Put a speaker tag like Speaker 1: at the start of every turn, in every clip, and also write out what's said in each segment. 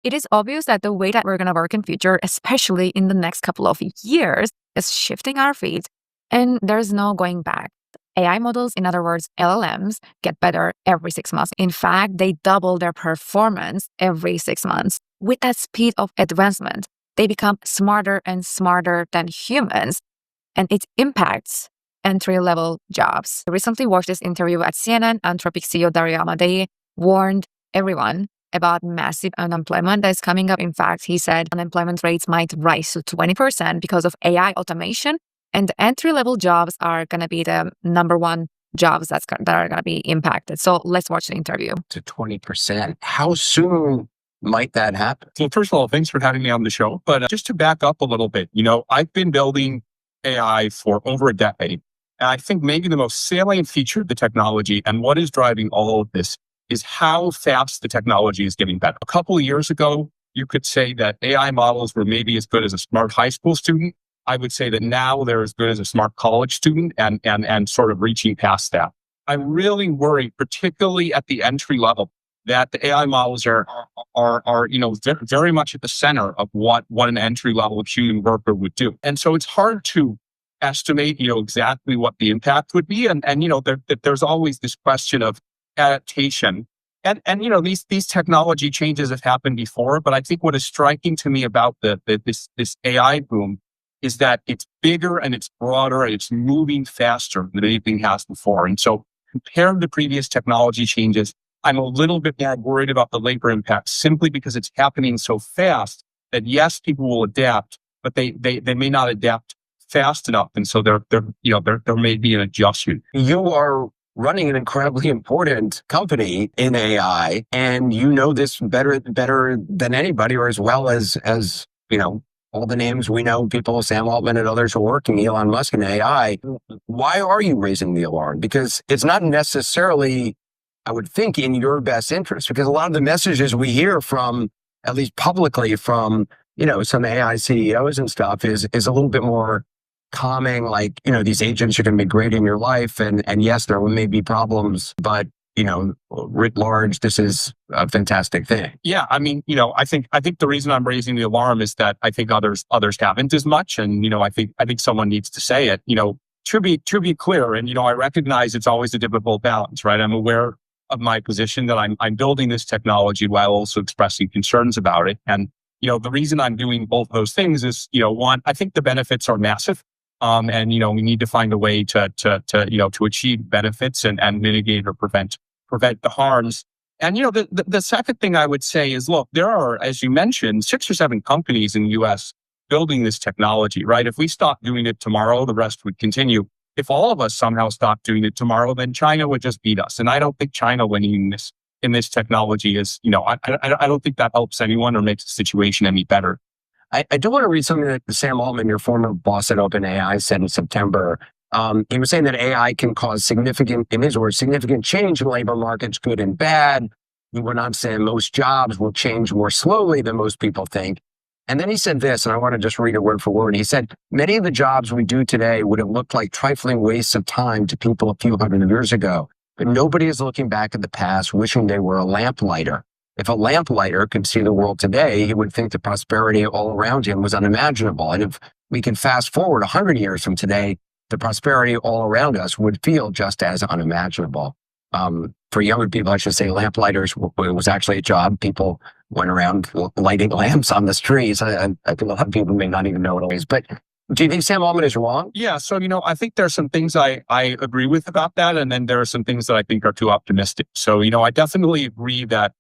Speaker 1: It is obvious that the way that we're going to work in future, especially in the next couple of years, is shifting our feet, and there's no going back. AI models, in other words, LLMs, get better every 6 months. In fact, they double their performance every 6 months. With that speed of advancement, they become smarter and smarter than humans, and it impacts entry-level jobs. I recently watched this interview at CNN. Anthropic CEO Dario Amodei warned everyone about massive unemployment that is coming up. In fact, he said unemployment rates might rise to 20% because of AI automation, and the entry-level jobs are going to be the number one jobs that are going to be impacted. So let's watch the interview.
Speaker 2: To 20%. How soon might that happen?
Speaker 3: Well, first of all, thanks for having me on the show. But just to back up a little bit, I've been building AI for over a decade. And I think maybe the most salient feature of the technology and what is driving all of this is how fast the technology is getting better. A couple of years ago, you could say that AI models were maybe as good as a smart high school student. I would say that now they're as good as a smart college student and sort of reaching past that. I'm really worried, particularly at the entry level, that the AI models are very much at the center of what an entry level human worker would do. And so it's hard to estimate, exactly what the impact would be. And there's always this question of adaptation. And these technology changes have happened before, but I think what is striking to me about this AI boom is that it's bigger and it's broader and it's moving faster than anything has before. And so compared to previous technology changes, I'm a little bit more worried about the labor impact simply because it's happening so fast that yes, people will adapt, but they may not adapt fast enough. And so there may be an adjustment.
Speaker 2: You are running an incredibly important company in AI, and you know this better than anybody, or as well as all the names we know, people, Sam Altman and others who are working, Elon Musk in AI. Why are you raising the alarm? Because it's not necessarily, I would think, in your best interest, because a lot of the messages we hear from, at least publicly, from, some AI CEOs and stuff is a little bit more calming, like, these agents are going to be great in your life. And yes, there may be problems, but, writ large, this is a fantastic thing.
Speaker 3: Yeah. I mean, I think the reason I'm raising the alarm is that I think others haven't as much. And, I think someone needs to say it, to be clear. And, I recognize it's always a difficult balance, right? I'm aware of my position that I'm building this technology while also expressing concerns about it. And, the reason I'm doing both those things is, one, I think the benefits are massive. And, we need to find a way to achieve benefits and mitigate or prevent the harms. And, the second thing I would say is, look, there are, as you mentioned, 6 or 7 companies in the US building this technology, right? If we stop doing it tomorrow, the rest would continue. If all of us somehow stop doing it tomorrow, then China would just beat us. And I don't think China winning in this technology is, I don't think that helps anyone or makes the situation any better.
Speaker 2: I do want to read something that Sam Altman, your former boss at OpenAI, said in September. He was saying that AI can cause significant change in labor markets, good and bad. He went on saying most jobs will change more slowly than most people think. And then he said this, and I want to just read it word for word. He said, many of the jobs we do today would have looked like trifling wastes of time to people a few hundred years ago. But nobody is looking back at the past wishing they were a lamplighter. If a lamplighter could see the world today, he would think the prosperity all around him was unimaginable. And if we can fast forward 100 years from today, the prosperity all around us would feel just as unimaginable. For younger people, I should say lamplighters was actually a job. People went around lighting lamps on the streets. I think a lot of people may not even know what it is. But do you think Sam Altman is wrong?
Speaker 3: Yeah. So, I think there's some things I agree with about that. And then there are some things that I think are too optimistic. So, I definitely agree that,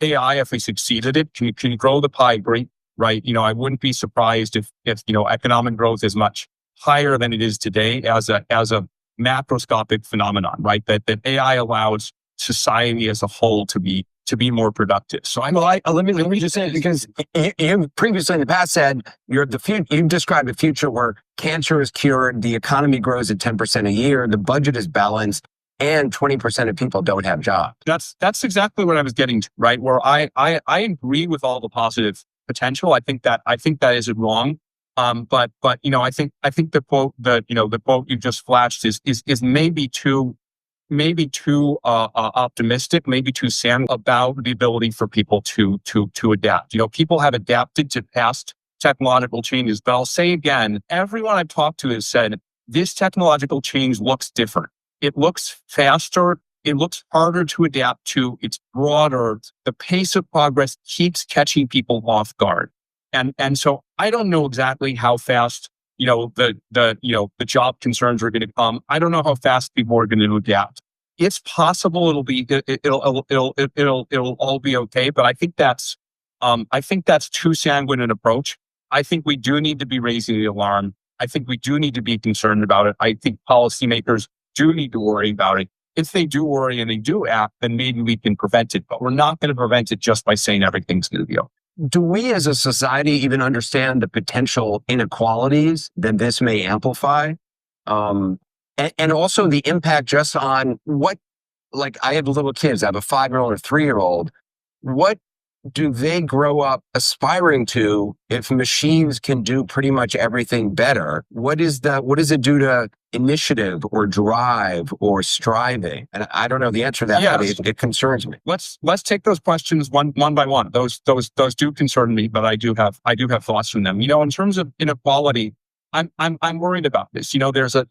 Speaker 3: AI, if we succeed at it, can grow the pie great, right? I wouldn't be surprised if economic growth is much higher than it is today as a macroscopic phenomenon, right? That AI allows society as a whole to be more productive. So
Speaker 2: let me just say, because you previously in the past said you described a future where cancer is cured, the economy grows at 10% a year, the budget is balanced, and 20% of people don't have jobs.
Speaker 3: That's exactly what I was getting to, right? Where I agree with all the positive potential. I think that isn't wrong. But I think the quote you just flashed is maybe too maybe too optimistic, maybe too sanguine about the ability for people to adapt. People have adapted to past technological changes, but I'll say again, everyone I've talked to has said this technological change looks different. It looks faster. It looks harder to adapt to. It's broader. The pace of progress keeps catching people off guard. And so I don't know exactly how fast, the job concerns are going to come. I don't know how fast people are going to adapt. It's possible it'll all be okay, but I think that's too sanguine an approach. I think we do need to be raising the alarm. I think we do need to be concerned about it. I think policymakers do need to worry about it. If they do worry and they do act, then maybe we can prevent it, but we're not going to prevent it just by saying everything's going to be okay.
Speaker 2: Do we as a society even understand the potential inequalities that this may amplify? And also the impact just on like I have little kids, I have a 5-year-old or 3-year-old. What do they grow up aspiring to if machines can do pretty much everything better? What does it do to initiative or drive or striving? And I don't know the answer to that,
Speaker 3: Yes.
Speaker 2: but it concerns me.
Speaker 3: Let's take those questions one by one. Those do concern me, but I do have thoughts from them. In terms of inequality, I'm worried about this.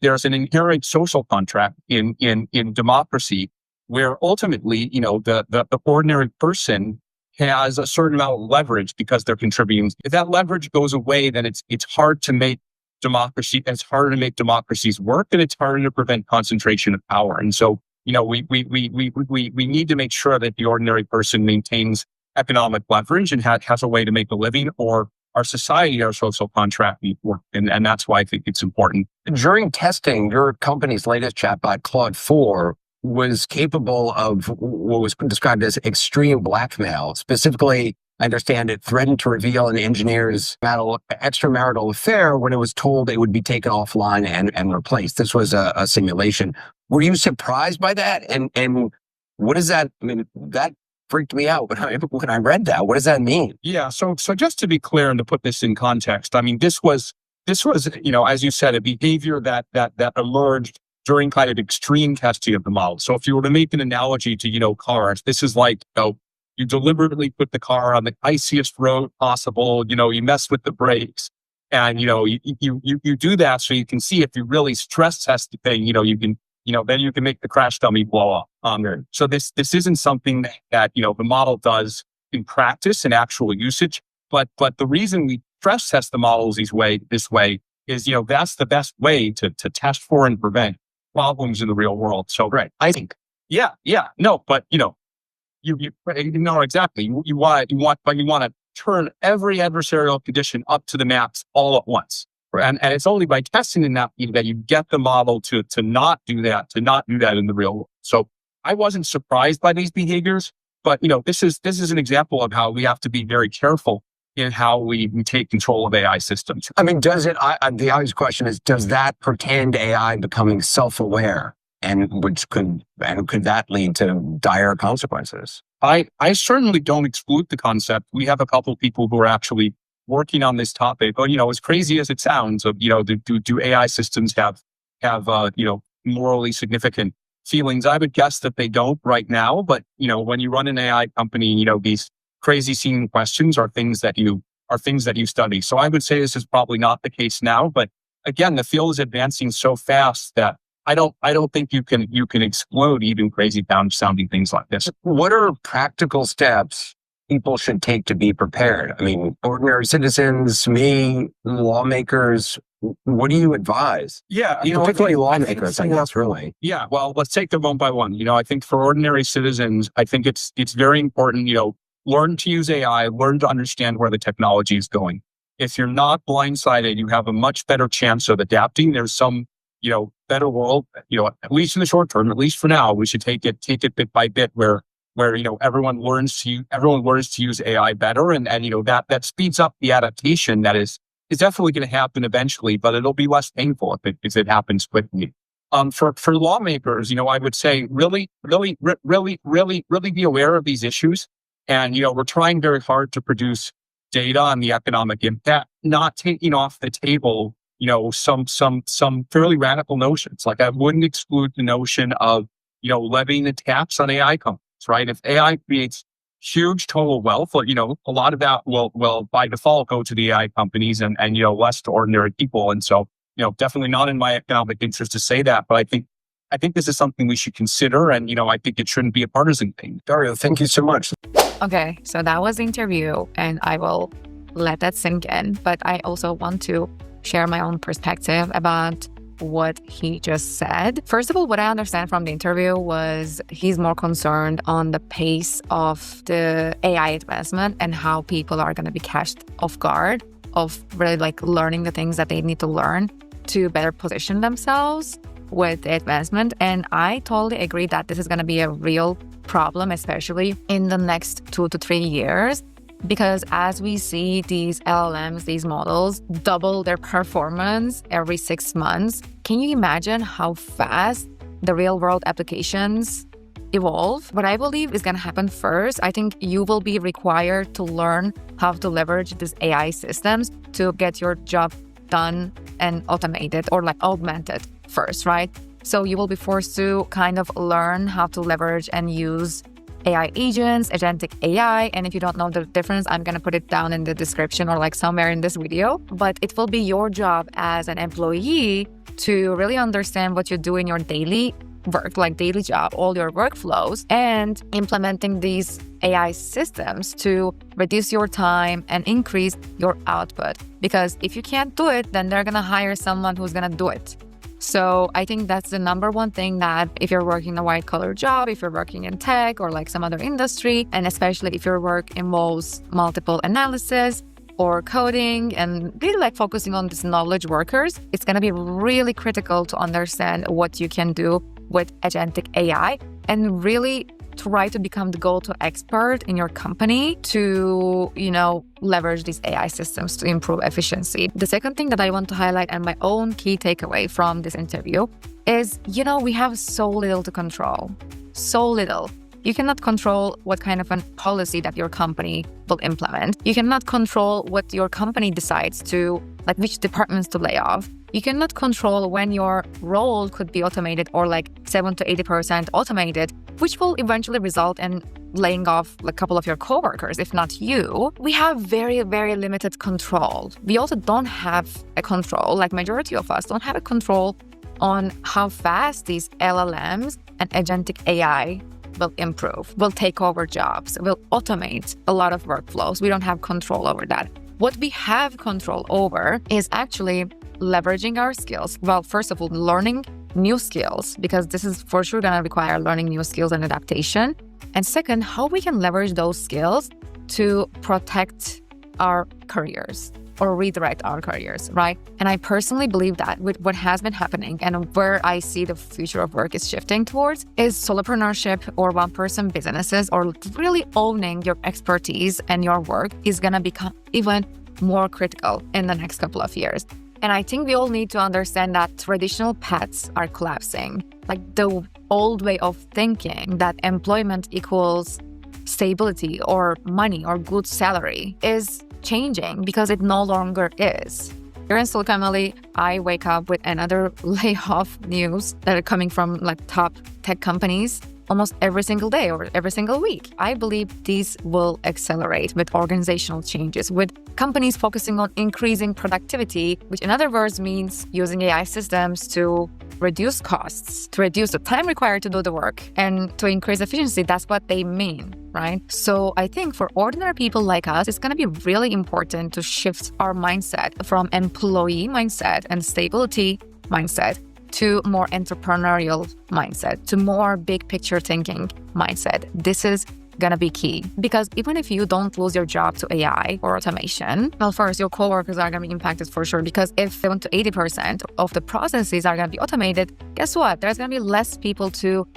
Speaker 3: There's an inherent social contract in democracy where ultimately, the ordinary person has a certain amount of leverage because they're contributing. If that leverage goes away, then it's hard to make democracy. It's harder to make democracies work, and it's harder to prevent concentration of power. And so, we need to make sure that the ordinary person maintains economic leverage and has a way to make a living, or our society, our social contract work. And that's why I think it's important.
Speaker 2: During testing, your company's latest chatbot, Claude 4, was capable of what was described as extreme blackmail. Specifically, I understand it threatened to reveal an engineer's extramarital affair when it was told it would be taken offline and replaced. This was a simulation. Were you surprised by that? And what does that mean? That freaked me out when I read that. What does that mean?
Speaker 3: Yeah. So just to be clear and to put this in context, I mean, this was, as you said, a behavior that emerged during kind of extreme testing of the model. So if you were to make an analogy to, cars, this is like, you deliberately put the car on the iciest road possible, you mess with the brakes, and, you do that so you can see if you really stress test the thing, you can, then you can make the crash dummy blow up. So this isn't something that, the model does in practice and actual usage, but the reason we stress test the models this way is, that's the best way to test for and prevent problems in the real world. So,
Speaker 2: right. I think.
Speaker 3: Yeah. No, but you know exactly. You want to turn every adversarial condition up to the max all at once. Right. And it's only by testing in that you get the model to not do that in the real world. So I wasn't surprised by these behaviors, but this is an example of how we have to be very careful in how we take control of AI systems.
Speaker 2: I mean, the obvious question is, does that portend AI becoming self-aware? And could that lead to dire consequences?
Speaker 3: I certainly don't exclude the concept. We have a couple of people who are actually working on this topic. But as crazy as it sounds, do AI systems have morally significant feelings? I would guess that they don't right now. But when you run an AI company, these crazy seeming questions are things that you study. So I would say this is probably not the case now. But again, the field is advancing so fast that I don't think you can exclude even crazy sounding things like this.
Speaker 2: What are practical steps people should take to be prepared? I mean, ordinary citizens, me, lawmakers, what do you advise?
Speaker 3: Yeah.
Speaker 2: Particularly lawmakers, I guess, really.
Speaker 3: Yeah. Well, let's take them one by one. I think for ordinary citizens, I think it's very important, learn to use AI, learn to understand where the technology is going. If you're not blindsided, you have a much better chance of adapting. There's some, better world, at least in the short term, at least for now, we should take it bit by bit where everyone learns to use AI better. And that speeds up the adaptation that is definitely going to happen eventually, but it'll be less painful if it happens quickly. For lawmakers, I would say really be aware of these issues. And, we're trying very hard to produce data on the economic impact, not taking off the table, some fairly radical notions. Like I wouldn't exclude the notion of levying a tax on AI companies, right? If AI creates huge total wealth, a lot of that will by default go to the AI companies and less to ordinary people. And so, definitely not in my economic interest to say that, but I think this is something we should consider. And, I think it shouldn't be a partisan thing.
Speaker 2: Dario, thank you so much.
Speaker 1: Okay, so that was the interview, and I will let that sink in. But I also want to share my own perspective about what he just said. First of all, what I understand from the interview was he's more concerned on the pace of the AI advancement and how people are going to be catched off guard of really learning the things that they need to learn to better position themselves with the advancement. And I totally agree that this is going to be a real problem, especially in the next 2 to 3 years. Because as we see these LLMs, these models, double their performance every 6 months, can you imagine how fast the real world applications evolve? What I believe is going to happen first, I think you will be required to learn how to leverage these AI systems to get your job done and automated or augmented first, right? So you will be forced to kind of learn how to leverage and use AI agents, agentic AI. And if you don't know the difference, I'm going to put it down in the description or somewhere in this video. But it will be your job as an employee to really understand what you do in your daily work, daily job, all your workflows, and implementing these AI systems to reduce your time and increase your output. Because if you can't do it, then they're going to hire someone who's going to do it. So I think that's the number one thing that if you're working a white collar job, if you're working in tech or some other industry, and especially if your work involves multiple analysis or coding and really focusing on these knowledge workers, it's going to be really critical to understand what you can do with agentic AI and really try to become the go-to expert in your company to, leverage these AI systems to improve efficiency. The second thing that I want to highlight and my own key takeaway from this interview is, we have so little to control. So little. You cannot control what kind of a policy that your company will implement. You cannot control what your company decides to, which departments to lay off. You cannot control when your role could be automated or 7 to 80% automated, which will eventually result in laying off a couple of your coworkers, if not you. We have very, very limited control. We also don't have a control, majority of us don't have a control on how fast these LLMs and agentic AI will improve, will take over jobs, will automate a lot of workflows. We don't have control over that. What we have control over is actually leveraging our skills. Well, first of all, learning new skills, because this is for sure going to require learning new skills and adaptation. And second, how we can leverage those skills to protect our careers or redirect our careers, right? And I personally believe that with what has been happening and where I see the future of work is shifting towards is solopreneurship or one-person businesses, or really owning your expertise and your work is going to become even more critical in the next couple of years. And I think we all need to understand that traditional paths are collapsing. The old way of thinking that employment equals stability or money or good salary is changing because it no longer is. Here in Silicon Valley, I wake up with another layoff news that are coming from top tech companies almost every single day or every single week. I believe these will accelerate with organizational changes, with companies focusing on increasing productivity, which in other words means using AI systems to reduce costs, to reduce the time required to do the work, and to increase efficiency. That's what they mean, right? So I think for ordinary people like us, it's going to be really important to shift our mindset from employee mindset and stability mindset to more entrepreneurial mindset, to more big picture thinking mindset. This is going to be key, because even if you don't lose your job to AI or automation, well, first, your coworkers are going to be impacted for sure, because if 7 to 80% of the processes are going to be automated, guess what? There's going to be less people to,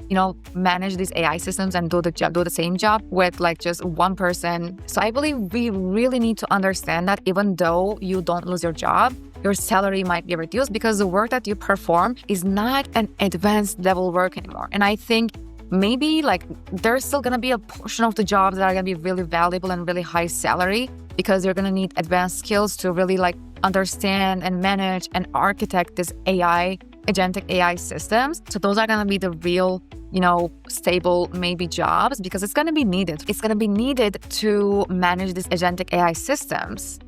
Speaker 1: manage these AI systems and do the same job with just one person. So I believe we really need to understand that even though you don't lose your job, your salary might be reduced because the work that you perform is not an advanced level work anymore. And I think maybe there's still going to be a portion of the jobs that are going to be really valuable and really high salary, because you're going to need advanced skills to really understand and manage and architect this AI agentic AI systems. So those are going to be the real, stable maybe jobs, because it's going to be needed. It's going to be needed to manage these agentic AI systems.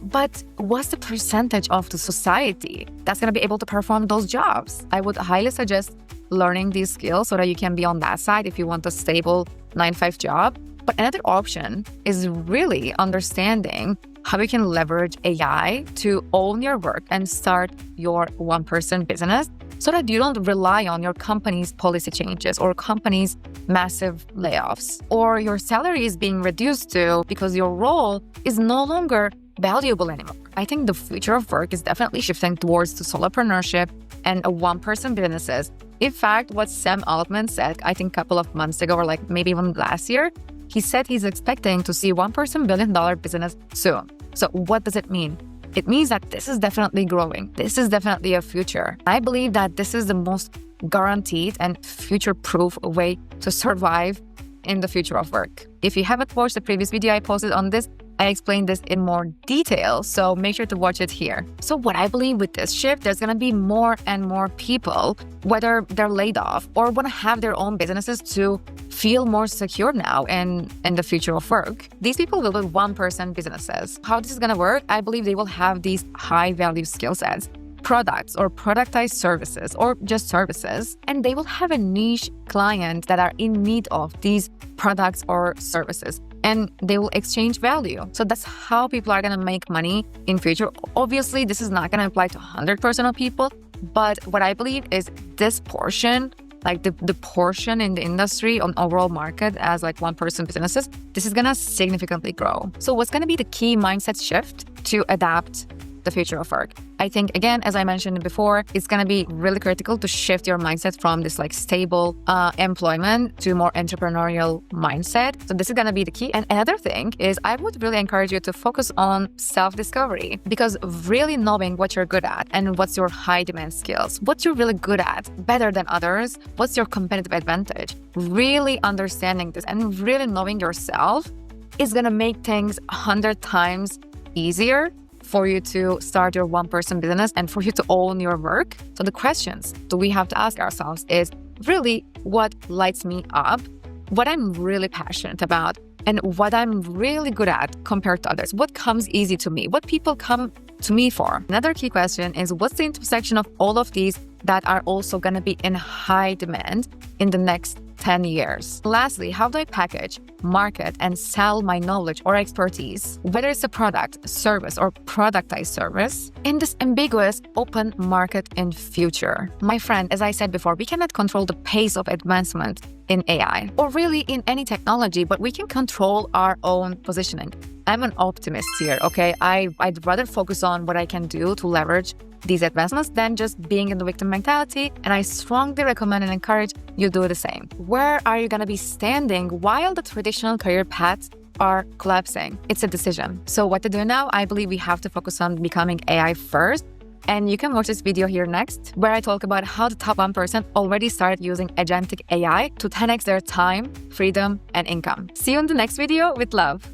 Speaker 1: But what's the percentage of the society that's going to be able to perform those jobs? I would highly suggest learning these skills so that you can be on that side if you want a stable 9-to-5 job. But another option is really understanding how you can leverage AI to own your work and start your one-person business so that you don't rely on your company's policy changes or company's massive layoffs, or your salary is being reduced to because your role is no longer valuable anymore. I think the future of work is definitely shifting towards the solopreneurship and one-person businesses. In fact, what Sam Altman said, I think a couple of months ago, or like maybe even last year, he said he's expecting to see one-person billion-dollar business soon. So what does it mean? It means that this is definitely growing. This is definitely a future. I believe that this is the most guaranteed and future-proof way to survive in the future of work. If you haven't watched the previous video I posted on this, I explained this in more detail, so make sure to watch it here. So what I believe with this shift, there's going to be more and more people, whether they're laid off or want to have their own businesses, to feel more secure now in the future of work. These people will be one-person businesses. How this is going to work, I believe they will have these high-value skill sets, products or productized services or just services, and they will have a niche client that are in need of these products or services, and they will exchange value. So that's how people are going to make money in future. Obviously, this is not going to apply to 100% of people, but what I believe is this portion, like the portion in the industry on overall market as like one-person businesses, this is going to significantly grow. So what's going to be the key mindset shift to adapt the future of work? I think, again, as I mentioned before, it's going to be really critical to shift your mindset from this like stable employment to more entrepreneurial mindset. So this is going to be the key. And another thing is I would really encourage you to focus on self-discovery, because really knowing what you're good at and what's your high demand skills, what you're really good at better than others, what's your competitive advantage, really understanding this and really knowing yourself is going to make things 100 times easier for you to start your one-person business and for you to own your work. So the questions that we have to ask ourselves is really what lights me up, what I'm really passionate about, and what I'm really good at compared to others. What comes easy to me? What people come to me for? Another key question is what's the intersection of all of these that are also going to be in high demand in the next 10 years. Lastly, how do I package, market, and sell my knowledge or expertise, whether it's a product, service, or productized service, in this ambiguous open market in future? My friend, as I said before, we cannot control the pace of advancement in AI or really in any technology, but we can control our own positioning. I'm an optimist here, okay? I'd rather focus on what I can do to leverage these advancements than just being in the victim mentality, and I strongly recommend and encourage you do the same. Where are you going to be standing while the traditional career paths are collapsing? It's a decision. So what to do now? I believe we have to focus on becoming AI first, and you can watch this video here next, where I talk about how the top 1% already started using agentic AI to 10x their time, freedom, and income. See you in the next video with love.